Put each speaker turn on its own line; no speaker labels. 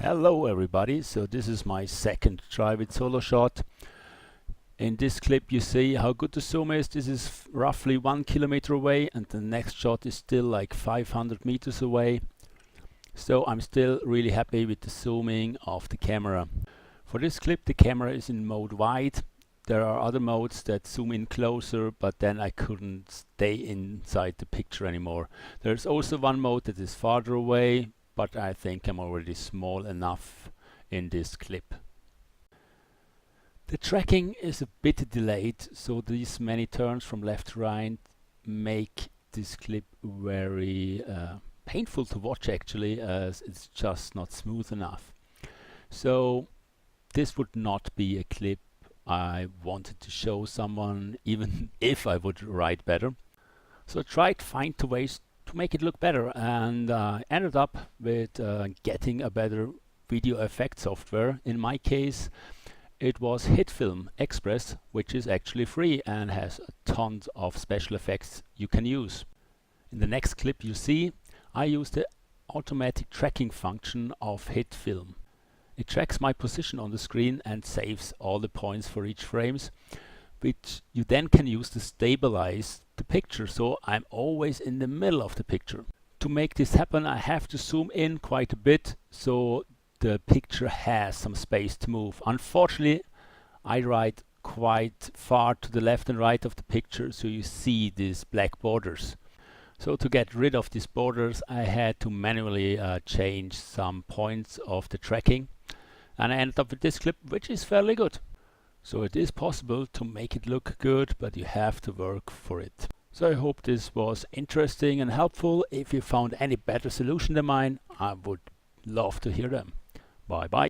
Hello everybody, so this is my second try with Soloshot. In this clip you see how good the zoom is. This is roughly 1 kilometer away and the next shot is still like 500 meters away. So I'm still really happy with the zooming of the camera. For this clip the camera is in mode wide. There are other modes that zoom in closer, but then I couldn't stay inside the picture anymore. There's also one mode that is farther away, but I think I'm already small enough in this clip. The tracking is a bit delayed, so these many turns from left to right make this clip very painful to watch actually, as it's just not smooth enough. So this would not be a clip I wanted to show someone, even if I would write better. So I tried to find ways to make it look better, and ended up with getting a better video effect software. In my case it was HitFilm Express, which is actually free and has tons of special effects you can use. In the next clip you see I use the automatic tracking function of HitFilm. It tracks my position on the screen and saves all the points for each frames, which you then can use to stabilize the picture, so I'm always in the middle of the picture. To make this happen I have to zoom in quite a bit so the picture has some space to move. Unfortunately I write quite far to the left and right of the picture, so you see these black borders. So to get rid of these borders I had to manually change some points of the tracking, and I ended up with this clip, which is fairly good. So it is possible to make it look good, but you have to work for it. So I hope this was interesting and helpful. If you found any better solution than mine, I would love to hear them. Bye bye.